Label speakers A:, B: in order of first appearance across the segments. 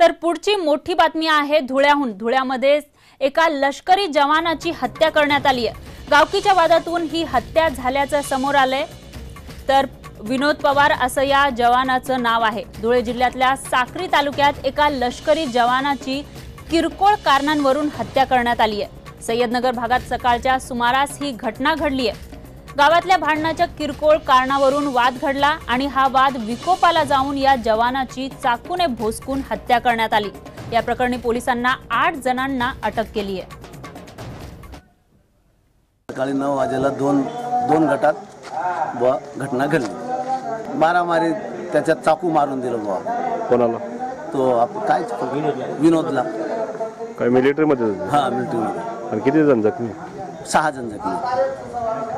A: तर पुढची मोठी बातमी आहे धुळ्याहून। धुळ्यामध्ये एका लष्करी जवानाची हत्या करण्यात आली आहे। गावकीच्या वादातून ही हत्या झाल्याचं समोर आलंय। तर विनोद पवार असं या जवानाचं नाव आहे। धुळे जिल्ह्यातल्या साक्री तालुक्यात एका लष्करी जवानाची किरकोळ कारणांवरून हत्या करण्यात आली आहे। सय्यदनगर भागात सकाळच्या सुमारास ही घटना घडली आहे। गावातल्या भांडणाच्या किरकोळ कारणावरून वाद घडला आणि हा वाद विकोपाला जाऊन या जवानाची चाकूने भोसकून हत्या करण्यात आली। या प्रकरणी पोलिसांना 8 जणांना अटक केली आहे।
B: सकाळी 9 वाजेला दोन गटात घटना घडली। मारामारी त्याच्यात चाकू मारून दिलं बुवा।
C: कोणाला?
B: तो काय विनोदला।
C: काय मिलिटरी मध्ये?
B: हां, मिलिटरी मध्ये।
C: आणि किती जण जखमी?
B: 6 जण जखमी।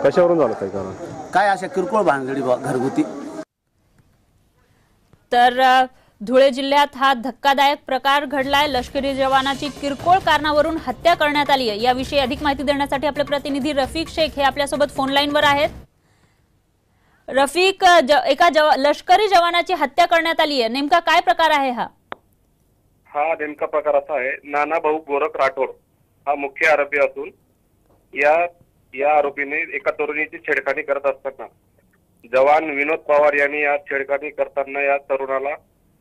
C: कशावरून झालं काय कारण?
B: काय अशा किरकोळ भानगडी घरगुती।
A: तर धुळे जिल्ह्यात हा धक्कादायक प्रकार घडलाय। लष्करी जवानाची किरकोळ कारणावरून हत्या करण्यात आली आहे। याविषयी अधिक माहिती देण्यासाठी आपले प्रतिनिधी रफिक शेख हे आपल्यासोबत फोन लाईनवर आहेत। रफिक, एका लष्करी जवानाची हत्या करण्यात आली आहे, नेमका काय प्रकार आहे हा?
D: हा नेमका प्रकार असा आहे, नाना भाऊ गोरख राठोड हा मुख्य आरोपी असून या आरोपीने एका तरुणीची छेडखानी करत असताना जवान विनोद पवार यांनी या छेडखानी करताना या तरुणाला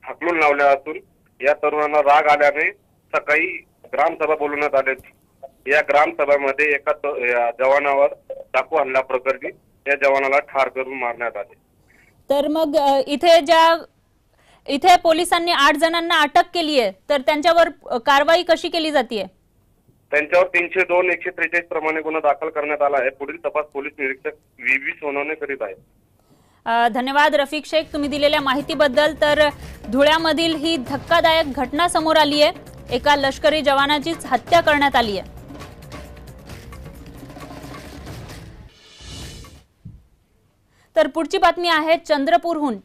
D: हाकलून लावले असून या तरुणाला राग आल्याने सकाळी ग्रामसभा बोलवण्यात आली। या ग्रामसभेमध्ये एका जवानावर चाकू हल्ला प्रकरणी या जवानाला ठार करून मारण्यात आले।
A: तर मग इथे पोलिसांनी 8 जणांना अटक केली आहे, तर त्यांच्यावर कारवाई कशी केली जाते?
D: त्यांच्यावर 302 143 प्रमाणे गुन्हा दाखल करण्यात आला आहे। पुढील तपास पोलीस निरीक्षक व्ही सोनवणे करीत आहेत।
A: धन्यवाद रफिक शेख, तुम्ही दिलेल्या माहितीबद्दल। तर धुळ्यामधील ही धक्कादायक घटना समोर आली आहे। एका लष्करी जवानाचीच हत्या करण्यात आली आहे। तर पुढची बातमी आहे चंद्रपूरहून।